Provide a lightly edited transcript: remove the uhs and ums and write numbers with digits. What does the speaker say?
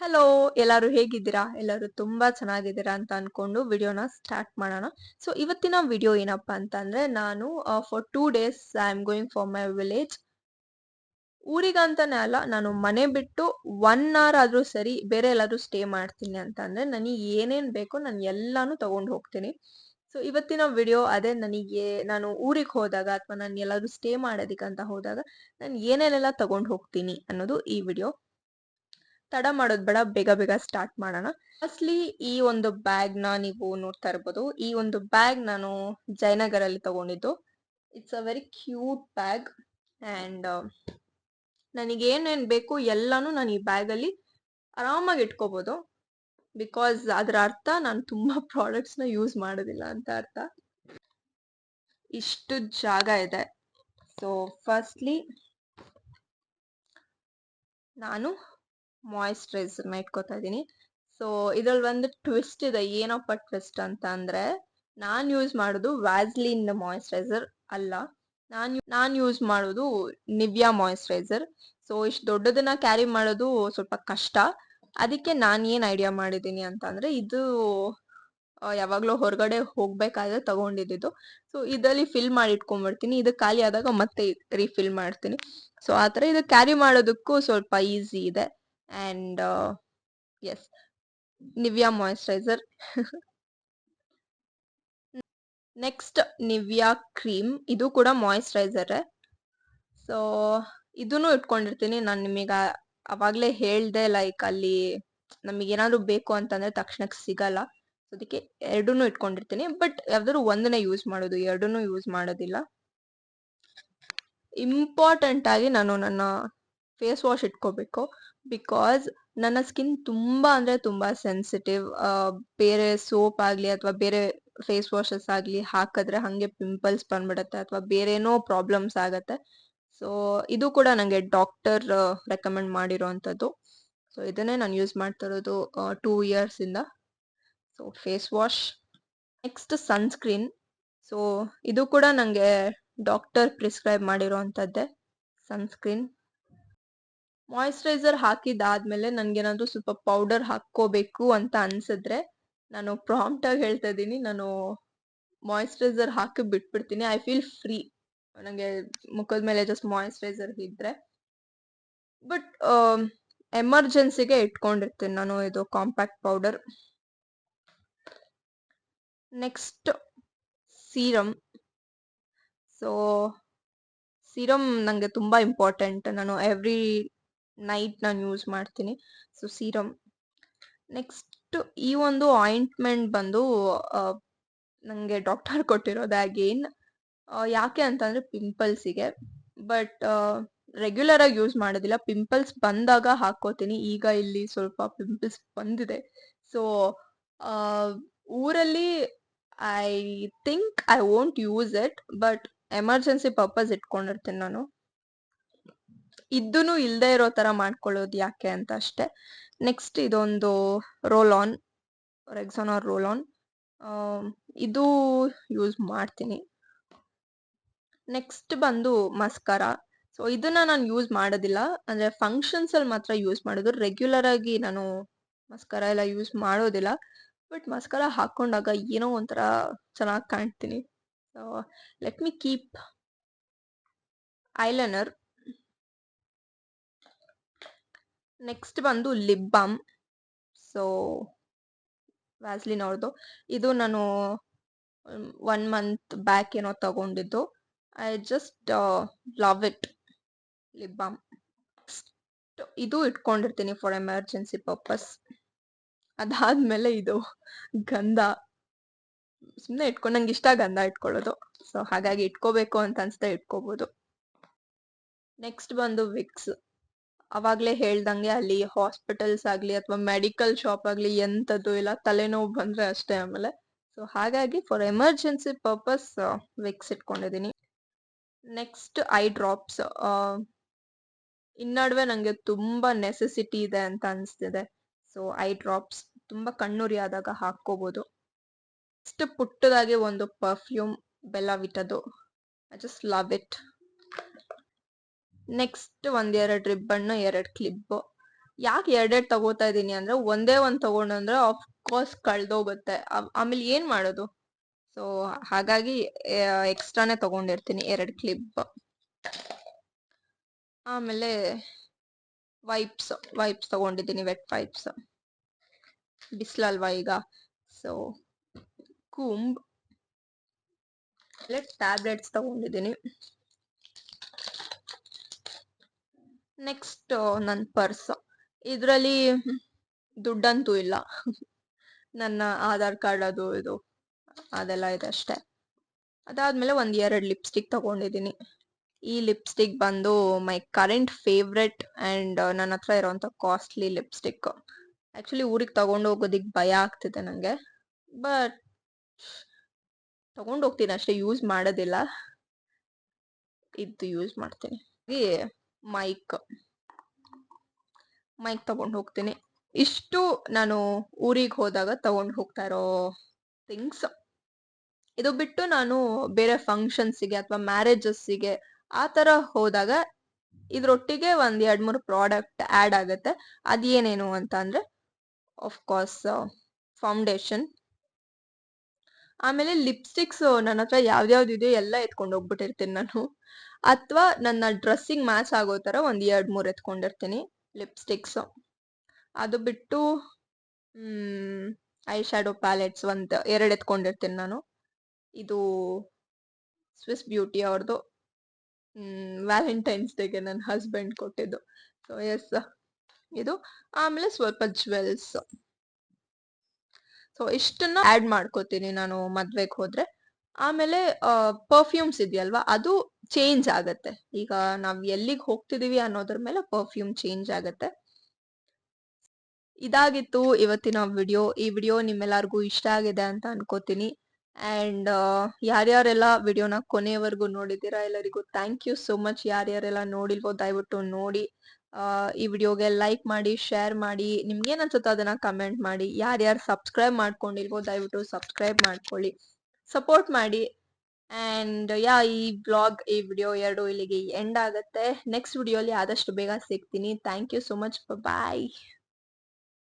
Hello, ಎಲ್ಲರೂ ಹೇಗಿದ್ದೀರಾ? ಎಲ್ಲರೂ ತುಂಬಾ ಚೆನ್ನಾಗಿದ್ದೀರಾ ಅಂತ ಅನ್ಕೊಂಡು ವಿಡಿಯೋನ ಸ್ಟಾರ್ಟ್ ಮಾಡೋಣ. ಸೊ ಇವತ್ತಿನ ವಿಡಿಯೋ ಏನಪ್ಪಾ ಅಂತಂದ್ರೆ ನಾನು for 2 days I am going for my village. ಊರಿಗಂತಾನೆ ಅಲ್ಲ, ನಾನು ಮನೆ ಬಿಟ್ಟು 1 ಅವರ್ ಆದ್ರೂ ಸರಿ ಬೇರೆ ಎಲ್ಲಾದ್ರೂ ಸ್ಟೇ ಮಾಡ್ತೀನಿ ಅಂತ ಅಂದ್ರೆ ನನಗೆ ಏನೇನ್ ಬೇಕೋ ನಾನು ಎಲ್ಲಾನು ತಗೊಂಡ್ ಹೋಗ್ತೀನಿ. ಸೊ ಇವತ್ತಿನ ವಿಡಿಯೋ ಅದೇ. ನಾನು ಊರಿಗೆ ಹೋದಾಗ ಅಥವಾ ನಾನು ಎಲ್ಲಾದ್ರೂ ಸ್ಟೇ ಮಾಡೋದಿಕ್ಕಂತ ಹೋದಾಗ ನಾನು ಏನೇನೆಲ್ಲ ತಗೊಂಡ್ ಹೋಗ್ತೀನಿ ಅನ್ನೋದು ಈ ವಿಡಿಯೋ. ತಡ ಮಾಡೋದ್ ಬೇಡ, ಬೇಗ ಬೇಗ ಸ್ಟಾರ್ಟ್ ಮಾಡೋಣ. ಫಸ್ಟ್ಲಿ ಈ ಒಂದು ಬ್ಯಾಗ್ ನ ನೀವು ನೋಡ್ತಾ ಇರ್ಬೋದು. ಈ ಒಂದು ಬ್ಯಾಗ್ ನಾನು ಜಯನಗರ್ ಅಲ್ಲಿ ತಗೊಂಡಿದ್ದು. It's a very cute bag and ನನಗೆ ಏನೇನ್ ಬೇಕು ಎಲ್ಲಾನು ನಾನು ಈ ಬ್ಯಾಗ್ ಅಲ್ಲಿ ಆರಾಮಾಗಿ ಇಟ್ಕೋಬಹುದು. ಬಿಕಾಸ್ ಅದರ ಅರ್ಥ ನಾನು ತುಂಬಾ ಪ್ರಾಡಕ್ಟ್ಸ್ ನ ಯೂಸ್ ಮಾಡೋದಿಲ್ಲ ಅಂತ ಅರ್ಥ. ಇಷ್ಟು ಜಾಗ ಇದೆ. ಸೊ ಫಸ್ಟ್ಲಿ ನಾನು ಮಾಯಿಶ್ಚರೈಸರ್ ನ ಇಟ್ಕೋತಾ ಇದ್ದೀನಿ. ಸೊ ಇದ್ರಲ್ಲಿ ಒಂದು ಟ್ವಿಸ್ಟ್ ಇದೆ. ಏನಪ್ಪ ಟ್ವಿಸ್ಟ್ ಅಂತ ಅಂದ್ರೆ, ನಾನ್ ಯೂಸ್ ಮಾಡೋದು ವ್ಯಾಸ್ಲಿನ್ ಮಾಯಿಶ್ಚರೈಸರ್ ಅಲ್ಲ. ನಾನ್ ಯೂಸ್ ಮಾಡೋದು ನಿವ್ಯಾ ಮಾಯಿಶ್ಚರೈಸರ್. ಸೊ ಇಷ್ಟು ದೊಡ್ಡದನ್ನ ಕ್ಯಾರಿ ಮಾಡೋದು ಸ್ವಲ್ಪ ಕಷ್ಟ. ಅದಕ್ಕೆ ನಾನ್ ಏನ್ ಐಡಿಯಾ ಮಾಡಿದೀನಿ ಅಂತ ಅಂದ್ರೆ, ಇದು ಯಾವಾಗ್ಲೂ ಹೊರಗಡೆ ಹೋಗ್ಬೇಕಾದ್ರೆ ತಗೊಂಡಿದ್ದು. ಸೊ ಇದರಲ್ಲಿ ಫಿಲ್ ಮಾಡಿ ಇಟ್ಕೊಂಡ್ಬಿಡ್ತೀನಿ. ಇದು ಖಾಲಿ ಆದಾಗ ಮತ್ತೆ ರೀಫಿಲ್ ಮಾಡ್ತೀನಿ. ಸೊ ಆತರ ಇದು ಕ್ಯಾರಿ ಮಾಡೋದಕ್ಕೂ ಸ್ವಲ್ಪ ಈಸಿ ಇದೆ. And yes, Nivea moisturiser. Next Nivea cream. ಇದು ಕೂಡ ಮಾಯಿಶ್ಚರೈಸರ್. ಸೊ ಇದನ್ನು ಇಟ್ಕೊಂಡಿರ್ತೀನಿ. ನಾನು ನಿಮಗೆ ಅವಾಗ್ಲೇ ಹೇಳ್ದೆ, ಲೈಕ್ ಅಲ್ಲಿ ನಮಗೆ ಏನಾದ್ರು ಬೇಕು ಅಂತಂದ್ರೆ ತಕ್ಷಣಕ್ಕೆ ಸಿಗಲ್ಲ. ಅದಕ್ಕೆ ಎರಡನ್ನೂ ಇಟ್ಕೊಂಡಿರ್ತೀನಿ. ಬಟ್ ಯಾವ್ದಾದ್ರು ಒಂದನ್ನೇ ಯೂಸ್ ಮಾಡೋದು, ಎರಡನ್ನೂ ಯೂಸ್ ಮಾಡೋದಿಲ್ಲ. ಇಂಪಾರ್ಟೆಂಟ್ ಆಗಿ ನಾನು ನನ್ನ ಫೇಸ್ ವಾಶ್ ಇಟ್ಕೋಬೇಕು. ಬಿಕಾಸ್ ನನ್ನ ಸ್ಕಿನ್ ತುಂಬಾ ಅಂದ್ರೆ ತುಂಬಾ ಸೆನ್ಸಿಟಿವ್. ಬೇರೆ ಸೋಪ್ ಆಗ್ಲಿ ಅಥವಾ ಬೇರೆ ಫೇಸ್ ವಾಶಸ್ ಆಗ್ಲಿ ಹಾಕಿದ್ರೆ ಹಂಗೆ ಪಿಂಪಲ್ಸ್ ಬಂದ್ಬಿಡತ್ತೆ ಅಥವಾ ಬೇರೇನೋ ಪ್ರಾಬ್ಲಮ್ಸ್ ಆಗತ್ತೆ. ಸೊ ಇದು ಕೂಡ ನಂಗೆ ಡಾಕ್ಟರ್ ರೆಕಮೆಂಡ್ ಮಾಡಿರೋಂಥದ್ದು. ಸೊ ಇದನ್ನೇ ನಾನು ಯೂಸ್ ಮಾಡ್ತಾ ಇರೋದು 2 ಇಯರ್ಸ್ ಇಂದ. So face wash. Next sunscreen. So ಇದು ಕೂಡ ನಂಗೆ ಡಾಕ್ಟರ್ ಪ್ರಿಸ್ಕ್ರೈಬ್ ಮಾಡಿರೋಂಥದ್ದೇ ಸನ್ಸ್ಕ್ರೀನ್. ಮಾಯಿಶ್ಚರೈಸರ್ ಹಾಕಿದಾದ್ಮೇಲೆ ನನ್ಗೇನಾದ್ರೂ ಸ್ವಲ್ಪ ಪೌಡರ್ ಹಾಕೋಬೇಕು ಅಂತ ಅನ್ಸಿದ್ರೆ ನಾನು ಪ್ರಾಂಪ್ಟ್ ಆಗಿ ಹೇಳ್ತಾ ಇದ್ದೀನಿ, ನಾನು ಮಾಯಿಶ್ಚರೈಸರ್ ಹಾಕಿ ಬಿಟ್ಬಿಡ್ತೀನಿ. I feel free. ನಂಗೆ ಮುಖದ ಮೇಲೆ ಜಸ್ಟ್ ಮಾಯಿಶ್ಚರೈಸರ್ ಇದ್ರೆ. ಬಟ್ ಎಮರ್ಜೆನ್ಸಿಗೆ ಇಟ್ಕೊಂಡಿರ್ತೀನಿ ನಾನು ಇದು compact powder. Next serum. So serum ನಂಗೆ ತುಂಬಾ ಇಂಪಾರ್ಟೆಂಟ್. ನಾನು ಎವ್ರಿ ನೈಟ್ ನಾನು ಯೂಸ್ ಮಾಡ್ತೀನಿ. So serum. ನೆಕ್ಸ್ಟ್ ಈ ಒಂದು ಆಯಿಂಟ್ಮೆಂಟ್ ಬಂದು ನಂಗೆ ಡಾಕ್ಟರ್ ಕೊಟ್ಟಿರೋದು ಅಗೇನ್. ಯಾಕೆ ಅಂತಂದ್ರೆ ಪಿಂಪಲ್ಸಿಗೆ. ಬಟ್ ರೆಗ್ಯುಲರ್ ಆಗಿ ಯೂಸ್ ಮಾಡೋದಿಲ್ಲ. ಪಿಂಪಲ್ಸ್ ಬಂದಾಗ ಹಾಕೋತೀನಿ. ಈಗ ಇಲ್ಲಿ ಸ್ವಲ್ಪ ಪಿಂಪಲ್ಸ್ ಬಂದಿದೆ. ಸೊ ಊರಲ್ಲಿ I think I won't use it. But emergency purpose ಇಟ್ಕೊಂಡಿರ್ತೀನಿ ನಾನು. ಇದ್ದೂನು ಇಲ್ದೇ ಇರೋ ತರ ಮಾಡ್ಕೊಳ್ಳೋದು ಯಾಕೆ ಅಂತ ಅಷ್ಟೇ. ನೆಕ್ಸ್ಟ್ ಇದೊಂದು ರೋಲ್ ಆನ್, ರೆಕ್ಸಾನಾ ರೋಲ್ ಆನ್. ಇದು ಯೂಸ್ ಮಾಡ್ತೀನಿ. ನೆಕ್ಸ್ಟ್ ಬಂದು ಮಸ್ಕರಾ. ಸೊ ಇದನ್ನ ನಾನು ಯೂಸ್ ಮಾಡೋದಿಲ್ಲ. ಅಂದ್ರೆ ಫಂಕ್ಷನ್ಸ್ ಅಲ್ಲಿ ಮಾತ್ರ ಯೂಸ್ ಮಾಡೋದು. ರೆಗ್ಯುಲರ್ ಆಗಿ ನಾನು ಮಸ್ಕರಾ ಎಲ್ಲ ಯೂಸ್ ಮಾಡೋದಿಲ್ಲ. ಬಟ್ ಮಸ್ಕರಾ ಹಾಕೊಂಡಾಗ ಏನೋ ಒಂಥರ ಚೆನ್ನಾಗಿ ಕಾಣ್ತೀನಿ. So let me keep eyeliner. Next ಬಂದು ಲಿಪ್ ಬಾಮ್. ಸೊ ವ್ಯಾಸ್ಲಿನ್ ಅವ್ರದ್ದು. ಇದು ನಾನು 1 ಮಂತ್ ಬ್ಯಾಕ್ ಏನೋ ತಗೊಂಡಿದ್ದು. I just love it. Lip balm. ಇದು ಇಟ್ಕೊಂಡಿರ್ತೀನಿ ಫಾರ್ ಎಮರ್ಜೆನ್ಸಿ ಪರ್ಪಸ್. ಅದಾದ್ಮೇಲೆ ಇದು ಗಂಧ. ಸುಮ್ಮನೆ ನಂಗೆ ಇಷ್ಟ ಗಂಧ ಇಟ್ಕೊಳ್ಳೋದು. ಸೊ ಹಾಗಾಗಿ ಇಟ್ಕೋಬೇಕು ಅಂತ ಅನ್ಸ್ತಾ ಇಟ್ಕೋಬಹುದು. ನೆಕ್ಸ್ಟ್ ಬಂದು ವಿಕ್ಸ್. ಅವಾಗ್ಲೇ ಹೇಳ್ದಂಗೆ ಅಲ್ಲಿ ಹಾಸ್ಪಿಟಲ್ಸ್ ಆಗ್ಲಿ ಅಥವಾ ಮೆಡಿಕಲ್ ಶಾಪ್ ಆಗ್ಲಿ ಎಂತದ್ದು ಇಲ್ಲ, ತಲೆನೋವು ಬಂದ್ರೆ ಅಷ್ಟೇ ಆಮೇಲೆ. ಸೊ ಹಾಗಾಗಿ ಫಾರ್ ಎಮರ್ಜೆನ್ಸಿ ಪರ್ಪಸ್ ವಿಕ್ಸ್ ಇಟ್ಕೊಂಡಿದೀನಿ. Next eye drops. ನಡುವೆ ನಂಗೆ ತುಂಬಾ ನೆಸೆಸಿಟಿ ಇದೆ ಅಂತ ಅನ್ಸ್ತಿದೆ. ಸೊ ಐ ಡ್ರಾಪ್ಸ್ ತುಂಬಾ ಕಣ್ಣುರಿ ಆದಾಗ ಹಾಕೋಬಹುದು. ನೆಕ್ಸ್ಟ್ ಪುಟ್ಟದಾಗಿ ಒಂದು ಪರ್ಫ್ಯೂಮ್, ಬೆಲ್ಲ ವಿಟದು. I just love it. Next ಒಂದೆರಡು ರಿಬ್ಬನ್, 2 ಕ್ಲಿಪ್. ಯಾಕೆ ಎರಡೆರಡು ತಗೋತಾ ಇದೀನಿ ಅಂದ್ರೆ ಒಂದೇ ಒಂದ್ ತಗೊಂಡ್ರೆ ಆಫ್ ಕೋರ್ಸ್ ಕಳ್ದೋಗುತ್ತೆ. ಆಮೇಲೆ ಏನ್ ಮಾಡೋದು? ಸೊ ಹಾಗಾಗಿ ಎಕ್ಸ್ಟ್ರಾನೇ ತಗೊಂಡಿರ್ತೀನಿ 2 ಕ್ಲಿಪ್. ಆಮೇಲೆ ವೈಪ್ಸ್ ತಗೊಂಡಿದ್ದೀನಿ, ವೆಟ್ ವೈಪ್ಸ್. ಬಿಸಿಲಲ್ವಾ ಈಗ, ಸೊ ಕೂಂಬ್. ಟ್ಯಾಬ್ಲೆಟ್ಸ್ ತಗೊಂಡಿದ್ದೀನಿ. ನೆಕ್ಸ್ಟ್ ನನ್ನ ಪರ್ಸ್. ಇದ್ರಲ್ಲಿ ದುಡ್ಡಂತೂ ಇಲ್ಲ. ನನ್ನ ಆಧಾರ್ ಕಾರ್ಡ್ ಅದು ಇದು ಅದೆಲ್ಲ ಇದೆ ಅಷ್ಟೇ. ಅದಾದ್ಮೇಲೆ 2 ಲಿಪ್ಸ್ಟಿಕ್ ತಗೊಂಡಿದ್ದೀನಿ. ಈ ಲಿಪ್ಸ್ಟಿಕ್ ಬಂದು ಮೈ ಕರೆಂಟ್ ಫೇವ್ರೆಟ್ ಅಂಡ್ ನನ್ನ ಹತ್ರ ಇರೋಂಥ ಕಾಸ್ಟ್ಲಿ ಲಿಪ್ಸ್ಟಿಕ್. ಆಕ್ಚುಲಿ ಊರಿಗೆ ತಗೊಂಡು ಹೋಗೋದಿಕ್ ಭಯ ಆಗ್ತಿದೆ ನಂಗೆ, ಬಟ್ ತಗೊಂಡು ಹೋಗ್ತೀನಿ ಅಷ್ಟೇ, ಯೂಸ್ ಮಾಡೋದಿಲ್ಲ. ಇದು ಯೂಸ್ ಮಾಡ್ತೀನಿ. ಮೈಕ್ ತಗೊಂಡು ಹೋಗ್ತೀನಿ. ಇಷ್ಟು ನಾನು ಊರಿಗೆ ಹೋದಾಗ ತಗೊಂಡು ಹೋಗ್ತಾ ಇರೋ ಥಿಂಗ್ಸ್. ಇದು ಬಿಟ್ಟು ನಾನು ಬೇರೆ ಫಂಕ್ಷನ್ಸಿಗೆ ಅಥವಾ ಮ್ಯಾರೇಜಸ್ಸಿಗೆ ಆ ಥರ ಹೋದಾಗ ಇದ್ರೊಟ್ಟಿಗೆ 2-3 ಪ್ರಾಡಕ್ಟ್ ಆ್ಯಡ್ ಆಗುತ್ತೆ. ಅದೇನೇನು ಅಂತ ಅಂದ್ರೆ ಆಫ್ ಕೋರ್ಸ್ ಫೌಂಡೇಶನ್, ಆಮೇಲೆ ಲಿಪ್ಸ್ಟಿಕ್ಸ್ ನನ್ನ ಹತ್ರ ಯಾವ್ದ್ಯಾವ್ದಿದೆಯೋ ಎಲ್ಲ ಎತ್ಕೊಂಡು ಹೋಗ್ಬಿಟ್ಟಿರ್ತೀನಿ ನಾನು. ಅಥವಾ ನನ್ನ ಡ್ರೆಸ್ಸಿಂಗ್ ಮ್ಯಾಚ್ ಆಗೋ ಥರ 2-3 ಎತ್ಕೊಂಡಿರ್ತೀನಿ ಲಿಪ್ಸ್ಟಿಕ್ಸ್. ಅದು ಬಿಟ್ಟು ಐ ಶ್ಯಾಡೋ ಪ್ಯಾಲೆಟ್ಸ್ 2 ಎತ್ಕೊಂಡಿರ್ತೀನಿ ನಾನು. ಇದು ಸ್ವಿಸ್ ಬ್ಯೂಟಿ ಅವ್ರದ್ದು ವ್ಯಾಲೆಂಟೈನ್ಸ್ ಡೇಗೆ ನನ್ನ ಹಸ್ಬೆಂಡ್ ಕೊಟ್ಟಿದ್ದು. ಸೊ ಎಸ್, ಇದು. ಆಮೇಲೆ ಸ್ವಲ್ಪ ಜ್ಯುವೆಲ್ಸ್. ಸೊ ಇಷ್ಟನ್ನ ಆ್ಯಡ್ ಮಾಡ್ಕೋತೀನಿ ನಾನು ಮದ್ವೆಗೆ ಹೋದ್ರೆ. ಆಮೇಲೆ ಪರ್ಫ್ಯೂಮ್ಸ್ ಇದೆಯಲ್ವಾ, ಅದು ಚೇಂಜ್ ಆಗತ್ತೆ. ಈಗ ನಾವ್ ಎಲ್ಲಿಗೆ ಹೋಗ್ತಿದೀವಿ ಅನ್ನೋದ್ರ ಮೇಲೆ ಪರ್ಫ್ಯೂಮ್ ಚೇಂಜ್ ಆಗತ್ತೆ. ಇದಾಗಿತ್ತು ಇವತ್ತಿನ ವಿಡಿಯೋ. ಈ ವಿಡಿಯೋ ನಿಮ್ಮೆಲ್ಲರಿಗೂ ಇಷ್ಟ ಆಗಿದೆ ಅಂತ ಅನ್ಕೋತೀನಿ. ಅಂಡ್ ಯಾರ್ಯಾರೆಲ್ಲ ವಿಡಿಯೋನ ಕೊನೆಯವರೆಗೂ ನೋಡಿದ್ದೀರಾ ಎಲ್ಲರಿಗೂ ಥ್ಯಾಂಕ್ ಯು ಸೋ ಮಚ್. ಯಾರ್ಯಾರೆಲ್ಲ ನೋಡಿಲ್ವೋ ದಯವಿಟ್ಟು ನೋಡಿ. ಈ ವಿಡಿಯೋಗೆ ಲೈಕ್ ಮಾಡಿ, ಶೇರ್ ಮಾಡಿ, ನಿಮ್ಗೇನ್ ಅನ್ಸುತ್ತೋ ಅದನ್ನ ಕಮೆಂಟ್ ಮಾಡಿ. ಯಾರ್ಯಾರು ಸಬ್ಸ್ಕ್ರೈಬ್ ಮಾಡ್ಕೊಂಡಿಲ್ವೋ ದಯವಿಟ್ಟು ಸಬ್ಸ್ಕ್ರೈಬ್ ಮಾಡ್ಕೊಳ್ಳಿ, ಸಪೋರ್ಟ್ ಮಾಡಿ. ಅಂಡ್ ಈ ಬ್ಲಾಗ್, ಈ ವಿಡಿಯೋ 2 ಇಲ್ಲಿಗೆ ಎಂಡ್ ಆಗುತ್ತೆ. ನೆಕ್ಸ್ಟ್ ವಿಡಿಯೋಲಿ ಆದಷ್ಟು ಬೇಗ ಸಿಗ್ತೀನಿ. Thank you so much, bye.